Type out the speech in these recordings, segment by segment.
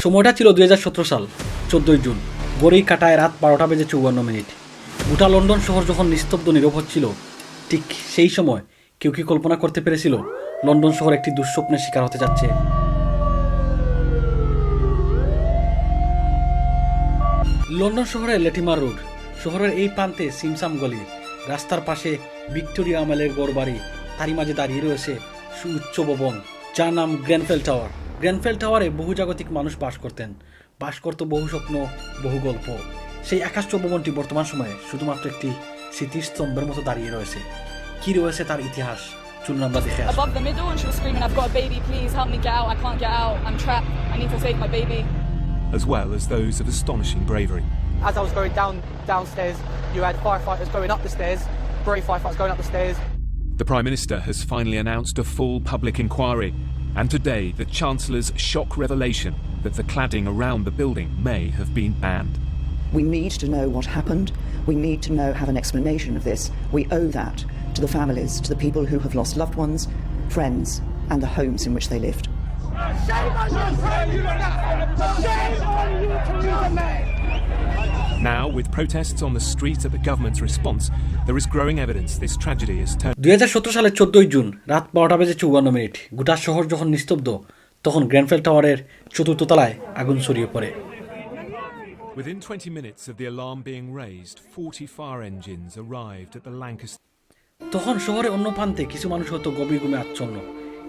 সময়টা ছিল 2017 সাল 14 জুন। ঘড়ির কাঁটায় রাত 12:54। গোটা লন্ডন শহর যখন নিস্তব্ধ নীরব হচ্ছিল, ঠিক সেই সময় কেউ কি কল্পনা করতে পেরেছিল লন্ডন শহর একটি দুঃস্বপ্নের শিকার হতে যাচ্ছে? লন্ডন শহরের লেটিমার রোড, শহরের এই প্রান্তে সিমসাম গলি, রাস্তার পাশে ভিক্টোরিয়া আমলের গড়বাড়ি, তারই মাঝে দাঁড়িয়ে রয়েছে সুউচ্চ ভবন যার নাম গ্রেনফেল টাওয়ার। গ্রেনফেল টাওয়ারে বহুজাগতিক মানুষ বাস করত বহু স্বপ্ন, বহু গল্প। সেই আকাশচুম্ব ভবনটি বর্তমান সময়ে শুধুমাত্র একটি স্মৃতিস্তম্ভের মতো দাঁড়িয়ে রয়েছে। কি রয়েছে তার ইতিহাস, চলুন আমরা দেখে আসি। Above the middle, and she was screaming, "I've got a baby, please help me get out, I can't get out, I'm trapped, I need to save my baby." As well as those of astonishing bravery. As I was going downstairs, you had firefighters going up the stairs, brave firefighters going up the stairs. The Prime Minister has finally announced a full public inquiry, and today the Chancellor's shock revelation that the cladding around the building may have been banned. We need to know what happened. We need to have an explanation of this. We owe that to the families, to the people who have lost loved ones, friends, and the homes in which they lived. Now, with protests on the streets at the government's response, there is growing evidence this tragedy is turned. 2017 সালের 14 June রাত 12:54। গোটা শহর যখন নিস্তব্ধ, তখন Grenfell টাওয়ারের চতুর্থ তলায় আগুন ছড়িয়ে পড়ে। Within 20 minutes of the alarm being raised, 40 fire engines arrived at the Lancaster. তখন শহরে অন্য প্রান্তে কিছু মানুষ হয়তো গভীর ঘুমে আচ্ছন্ন,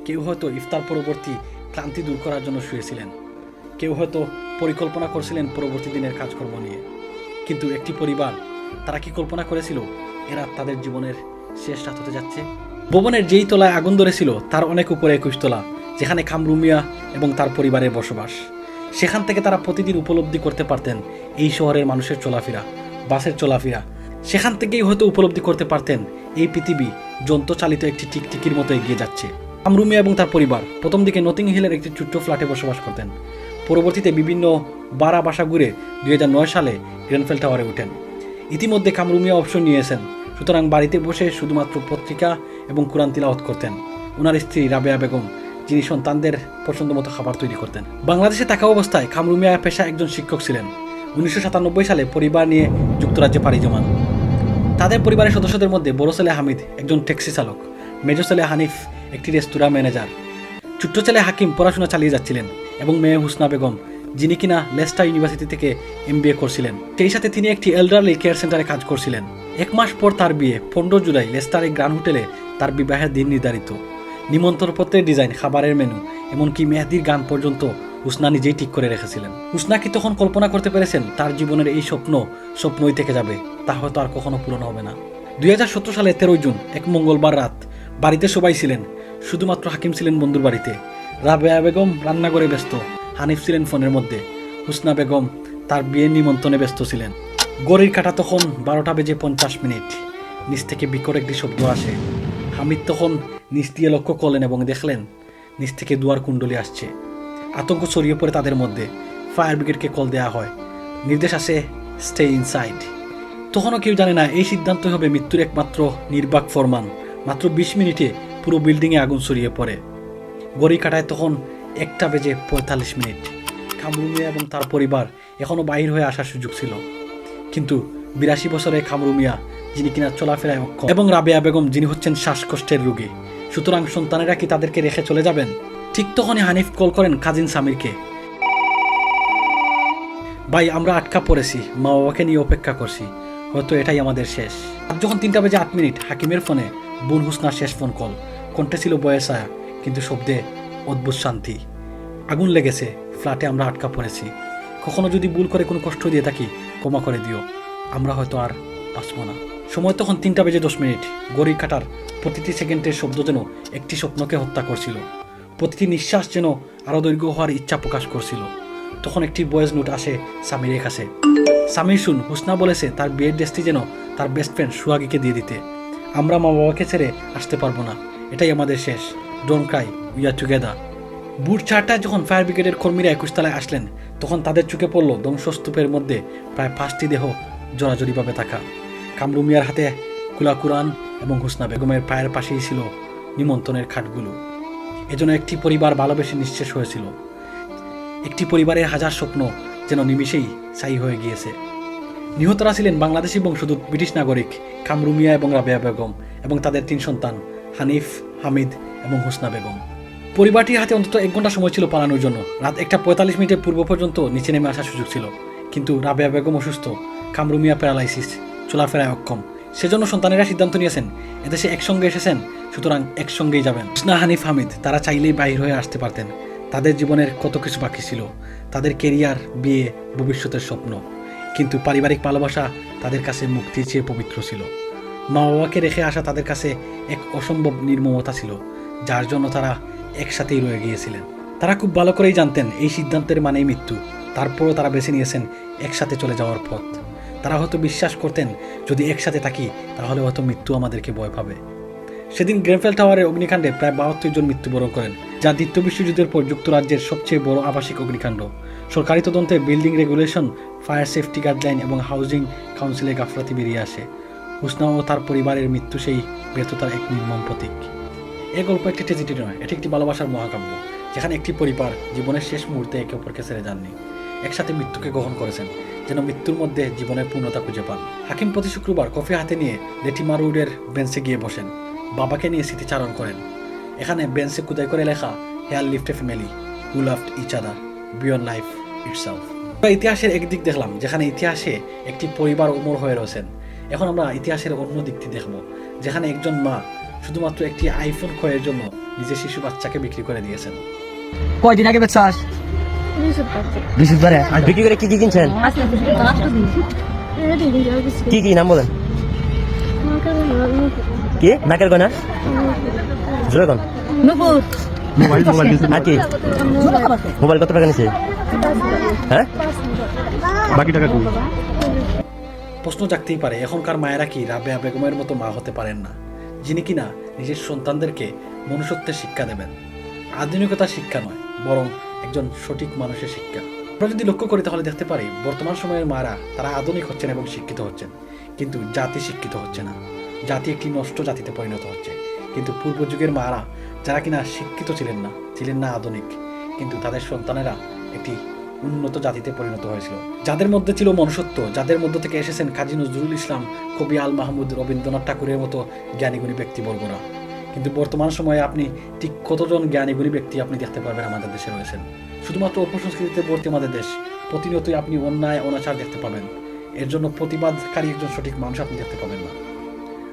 কেউ হয়তো ইফতার পরবর্তী ক্লান্তি দূর করার জন্য শুয়েছিলেন, কেউ হয়তো পরিকল্পনা করছিলেন পরবর্তী দিনের কাজকর্ম নিয়ে। কিন্তু একটি পরিবার, তারা কি কল্পনা করেছিল এরা তাদের জীবনের শেষ রাত হতে যাচ্ছে? ভবনের যেই তলায় আগুন ধরেছিল তার অনেক উপরে 21 তলা, যেখানে কামরুল মিয়া এবং তার পরিবারের বসবাস। সেখান থেকে তারা প্রতিদিন উপলব্ধি করতে পারতেন এই শহরের মানুষের চলাফেরা, বাসের চলাফেরা। সেখান থেকেই হয়তো উপলব্ধি করতে পারতেন এই পৃথিবী যন্ত্রচালিত একটি টিকটিকির মতো এগিয়ে যাচ্ছে। কামরুল মিয়া এবং তার পরিবার প্রথম দিকে নটিং হিলের একটি ছোট্ট ফ্ল্যাটে বসবাস করতেন। পরবর্তীতে বিভিন্ন বাড়া বাসা ঘুরে 2009 সালে গ্রেনফেল টাওয়ারে ওঠেন। ইতিমধ্যে কামরুল মিয়া অবসর নিয়েছেন, সুতরাং বাড়িতে বসে শুধুমাত্র পত্রিকা এবং কোরআন তিলাওয়াত করতেন। ওনার স্ত্রী রাবেয়া বেগম, যিনি সন্তানদের পছন্দ মতো খাবার তৈরি করতেন। বাংলাদেশে থাকা অবস্থায় কামরুল মিয়া পেশা একজন শিক্ষক ছিলেন। 1997 সালে পরিবার নিয়ে যুক্তরাজ্যে পাড়ি জমান। তাদের পরিবারের সদস্যদের মধ্যে বড় ছেলে হামিদ একজন ট্যাক্সি চালক, মেজর ছেলে হানিফ একটি রেস্তোরাঁ ম্যানেজার, ছোট্ট ছেলে হাকিম পড়াশোনা চালিয়ে যাচ্ছিলেন এবং মেয়ে হুসনা বেগম, যিনি কিনা লেস্টার ইউনিভার্সিটি থেকে MBA করছিলেন। সেই সাথে তিনি একটি এল্ডারলি কেয়ার সেন্টারে কাজ করছিলেন। 1 মাস পর তার বিয়ে। 15 জুলাই লেস্টারের গ্র্যান্ড হোটেলে তার বিবাহের দিন নির্ধারিত। নিমন্ত্রণপত্রের ডিজাইন, খাবারের মেনু, এমনকি মেহেদির গান পর্যন্ত হুসনা নিজেই ঠিক করে রেখেছিলেন। হুসনা কি তখন কল্পনা করতে পেরেছেন তার জীবনের এই স্বপ্নই থেকে যাবে, তা হয়তো আর কখনো পূরণ হবে না? 2017 সালে 13 জুন এক মঙ্গলবার রাত, বাড়িতে সবাই ছিলেন, শুধুমাত্র হাকিম ছিলেন বন্ধুর বাড়িতে। রাবেয়া বেগম রান্নাঘরে ব্যস্ত, হানিফ ছিলেন ফোনের মধ্যে, হুসনা বেগম তার বিয়ের নিমন্ত্রণে ব্যস্ত ছিলেন। ঘড়ির কাঁটা তখন 12:50। নিচ থেকে বিকট একটি শব্দ আসে। হামিদ তখন নিচ দিয়ে লক্ষ্য করলেন এবং দেখলেন নিচ থেকে দুয়ার কুণ্ডলি আসছে। আতঙ্ক ছড়িয়ে পড়ে তাদের মধ্যে। ফায়ার ব্রিগেডকে কল দেওয়া হয়। নির্দেশ আসে, স্টে ইনসাইড। তখনও কেউ জানে না এই সিদ্ধান্তই হবে মৃত্যুর একমাত্র নির্বাক ফরমান। মাত্র 20 মিনিটে পুরো বিল্ডিংয়ে আগুন ছড়িয়ে পড়ে। ঘড়ি কাটায় তখন 1:45। কামরুল মিয়া এবং তার পরিবার এখনও বাহির হয়ে আসার সুযোগ ছিল, কিন্তু 82 বছরের কামরুল মিয়া, যিনি কিনা চলাফেরায় অক্ষম, এবং রাবেয়া বেগম, যিনি হচ্ছেন শ্বাসকষ্টের রোগী, সুতরাং সন্তানেরা কি তাদেরকে রেখে চলে যাবেন? ঠিক তখনই হানিফ কল করেন কাজিন সামিরকে। ভাই, আমরা আটকা পড়েছি, মা বাবাকে নিয়ে অপেক্ষা করছি, হয়তো এটাই আমাদের শেষ। আর যখন 3:08 হাকিমের ফোনে বোন হুসনার শেষ ফোন কল। কণ্ঠে ছিল বয়ের ছায়া, কিন্তু শব্দে অদ্ভুত শান্তি। আগুন লেগেছে, ফ্ল্যাটে আমরা আটকা পড়েছি, কখনো যদি ভুল করে কোনো কষ্ট দিয়ে থাকি ক্ষমা করে দিও, আমরা হয়তো আর বাঁচব না। সময় তখন 3:10। ঘড়ির কাঁটার প্রতিটি সেকেন্ডের শব্দ যেন একটি স্বপ্নকে হত্যা করছিল, প্রতিটি নিঃশ্বাস যেন আরও দৈর্ঘ্য হওয়ার ইচ্ছা প্রকাশ করছিল। তখন একটি ভয়েস নোট আসে সামিরের কাছে। সামির, শুন, হুসনা বলেছে তার বিয়ের ড্রেসটি যেন তার বেস্ট ফ্রেন্ড সুহাগীকে দিয়ে দিতে। আমরা মা বাবাকে ছেড়ে আসতে পারবো না, এটাই আমাদের শেষ। Don't Cry, we are together. ভোর 4টায় যখন ফায়ার ব্রিগেডের কর্মীরা 21 তলায় আসলেন, তখন তাদের চোখে পড়ল ধ্বংসস্তূপের মধ্যে প্রায় 5টি দেহ জোড়াজোড়িভাবে থাকা। কামরুল মিয়ার হাতে খোলা কুরআন এবং হুসনা বেগমের পায়ের পাশেই ছিল নিমন্ত্রণের খাটগুলো। এজন্য একটি পরিবার ভালোবেসে নিঃশেষ হয়েছিল। একটি পরিবারের হাজার স্বপ্ন যেন নিমিষেই ছাই হয়ে গিয়েছে। নিহতরা ছিলেন বাংলাদেশি বংশোদ্ভূত ব্রিটিশ নাগরিক কামরু মিয়া এবং রাবেয়া বেগম এবং তাদের 3 সন্তান হানিফ, হামিদ এবং হুসনা বেগম। পরিবারটির হাতে অন্তত 1 ঘন্টা সময় ছিল পালানোর জন্য। রাত 1:45 পূর্ব পর্যন্ত নিচে নেমে আসার সুযোগ ছিল, কিন্তু রাবেয়া বেগম অসুস্থ, কামরু মিয়া প্যারালাইসিস, চলাফেরায় অক্ষম। সেজন্য সন্তানেরা সিদ্ধান্ত নিয়েছেন এদেশে একসঙ্গে এসেছেন, সুতরাং একসঙ্গেই যাবেন। হুসনা, হানিফ, হামিদ তারা চাইলেই বাহির হয়ে আসতে পারতেন। তাদের জীবনের কত কিছু বাকি ছিল, তাদের কেরিয়ার, বিয়ে, ভবিষ্যতের স্বপ্ন, কিন্তু পারিবারিক ভালোবাসা তাদের কাছে মুক্তির চেয়ে পবিত্র ছিল। মা বাবাকে রেখে আসা তাদের কাছে এক অসম্ভব নির্মমতা ছিল, যার জন্য তারা একসাথেই রয়ে গিয়েছিলেন। তারা খুব ভালো করেই জানতেন এই সিদ্ধান্তের মানেই মৃত্যু, তারপরও তারা বেছে নিয়েছেন একসাথে চলে যাওয়ার পথ। তারা হয়তো বিশ্বাস করতেন যদি একসাথে থাকি তাহলে হয়তো মৃত্যু আমাদেরকে ভয় পাবে। সেদিন গ্রেনফেল টাওয়ারের অগ্নিকাণ্ডে প্রায় 72 জন মৃত্যুবরণ করেন, যা দ্বিতীয় বিশ্বযুদ্ধের পর যুক্তরাজ্যের সবচেয়ে বড় আবাসিক অগ্নিকাণ্ড। সরকারি তদন্তে building regulation, fire safety guideline এবং হাউজিং কাউন্সিলের গাফলাতি বেরিয়ে আসে। হুসনা ও তার পরিবারের মৃত্যু সেই ব্যর্থতার এক নির্মম প্রতীক। এই গল্প একটি ট্র্যাজেডি নয়, এটি একটি ভালোবাসার মহাকাব্য, যেখানে একটি পরিবার জীবনের শেষ মুহূর্তে একে অপরকে ছেড়ে যাননি, একসাথে মৃত্যুকে গ্রহণ করেছেন, যেন মৃত্যুর মধ্যে জীবনের পূর্ণতা খুঁজে পান। হাকিম প্রতি শুক্রবার কফি হাতে নিয়ে লেটিমার রোডের বেঞ্চে গিয়ে বসেন, বাবাকে নিয়ে স্মৃতিচারণ করেন। এখানে বেঞ্চে খুদাই করে লেখা, here lived a family who loved each other beyond life itself. আমরা ইতিহাসের একদিক দেখলাম, যেখানে ইতিহাসে একটি পরিবার অমর হয়ে রয়েছেন। এখন আমরা ইতিহাসের অন্য দিকটি দেখব, যেখানে একজন মা শুধুমাত্র একটি আইফোন ক্রয়ের জন্য নিজের শিশু বাচ্চাকে বিক্রি করে দিয়েছেন। কয়দিন আগে বেচাস? বৃহস্পতিবারে বিক্রি করে কি কি কিনছেন? কি কি নাম বলেন? কি নাকের গয়না? জোরে কোন? মোবাইল আর কি? মোবাইল কত টাকা নিছে? হ্যাঁ, বাকি টাকা কই? প্রশ্ন জাগতেই পারে, এখনকার মায়েরা কি রাবেয়া বেগমের মতো মা হতে পারেন না, যিনি কিনা নিজের সন্তানদেরকে মনুষ্যত্বের শিক্ষা দেবেন? আধুনিকতার শিক্ষা নয়, বরং একজন সঠিক মানুষের শিক্ষা। আমরা যদি লক্ষ্য করি তাহলে দেখতে পারি বর্তমান সময়ের মারা তারা আধুনিক হচ্ছেন এবং শিক্ষিত হচ্ছেন, কিন্তু জাতি শিক্ষিত হচ্ছে না। জাতি একটি নষ্ট জাতিতে পরিণত হচ্ছে। কিন্তু পূর্ব যুগের মারা, যারা কিনা শিক্ষিত ছিলেন না আধুনিক, কিন্তু তাদের সন্তানেরা একটি উন্নত জাতিতে পরিণত হয়েছিল, যাদের মধ্যে ছিল মনুষ্যত্ব, যাদের মধ্য থেকে এসেছেন কাজী নজরুল ইসলাম, কবি আল মাহমুদ, রবীন্দ্রনাথ ঠাকুরের মতো জ্ঞানীগুণী ব্যক্তিবর্গরা। কিন্তু বর্তমান সময়ে আপনি ঠিক কতজন জ্ঞানীগুণী ব্যক্তি আপনি দেখতে পারবেন আমাদের দেশে রয়েছেন? শুধুমাত্র অপসংস্কৃতিতে ভর্তি আমাদের দেশ। প্রতিনিয়তই আপনি অন্যায় অনাচার দেখতে পাবেন, এর জন্য প্রতিবাদকারী একজন সঠিক মানুষ আপনি দেখতে পাবেন না।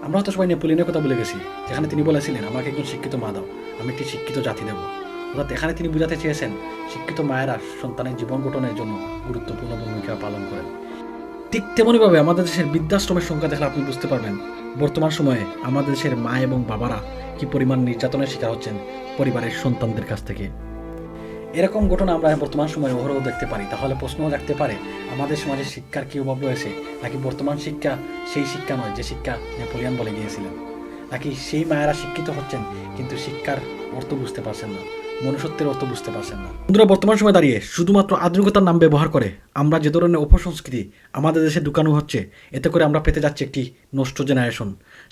আমরা হয়তো সবাই নেপোলিয়নের কথা বলে গেছি, যেখানে তিনি বলেছিলেন, আমাকে একজন শিক্ষিত মা দাও, আমি একটি শিক্ষিত জাতি দেব। অর্থাৎ এখানে তিনি বোঝাতে চেয়েছেন শিক্ষিত মায়েরা সন্তানের জীবন গঠনের জন্য গুরুত্বপূর্ণ ভূমিকা পালন করেন। ঠিক তেমনইভাবে আমাদের দেশের বৃদ্ধাশ্রমের সংখ্যা দেখলে আপনি বুঝতে পারবেন বর্তমান সময়ে আমাদের দেশের মা এবং বাবারা কি পরিমাণ নির্যাতনের শিকার হচ্ছেন পরিবারের সন্তানদের কাছ থেকে। এরকম ঘটনা আমরা বর্তমান সময়ে অহরহ দেখতে পারি। তাহলে প্রশ্নও রাখতে পারে, আমাদের সমাজে শিক্ষার কি অভাব রয়েছে, নাকি বর্তমান শিক্ষা সেই শিক্ষা নয় যে শিক্ষা নেপোলিয়ন বলে গিয়েছিলেন, নাকি সেই মায়েরা শিক্ষিত হচ্ছেন কিন্তু শিক্ষার অর্থ বুঝতে পারছেন না, মনুষ্যত্বের অর্থ বুঝতে পারছেন না। বন্ধুরা, বর্তমান সময় দাঁড়িয়ে শুধুমাত্র আধুনিকতার নাম ব্যবহার করে আমরা যে ধরনের অপসংস্কৃতি আমাদের দেশে ঢুকানো হচ্ছে, এতে করে আমরা পেতে যাচ্ছি একটি নষ্ট জেনারেশন,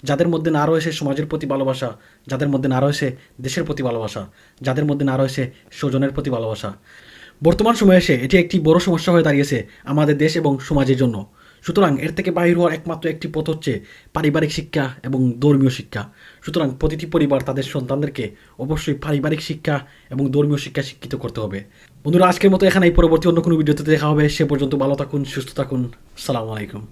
যাদের মধ্যে না রয়েছে সমাজের প্রতি ভালোবাসা, যাদের মধ্যে না রয়েছে দেশের প্রতি ভালোবাসা, যাদের মধ্যে না রয়েছে স্বজনের প্রতি ভালোবাসা। বর্তমান সময়ে এসে এটি একটি বড় সমস্যা হয়ে দাঁড়িয়েছে আমাদের দেশ এবং সমাজের জন্য। সুতরাং এর থেকে বাহির হওয়ার একমাত্র একটি পথ হচ্ছে পারিবারিক শিক্ষা এবং ধর্মীয় শিক্ষা। সুতরাং প্রতিটি পরিবার তাদের সন্তানদেরকে অবশ্যই পারিবারিক শিক্ষা এবং ধর্মীয় শিক্ষা শিক্ষিত করতে হবে। বন্ধুরা, আজকের মতো এখানেই, পরবর্তী অন্য কোনো ভিডিওতে দেখা হবে। সে পর্যন্ত ভালো থাকুন, সুস্থ থাকুন। আসসালামু আলাইকুম।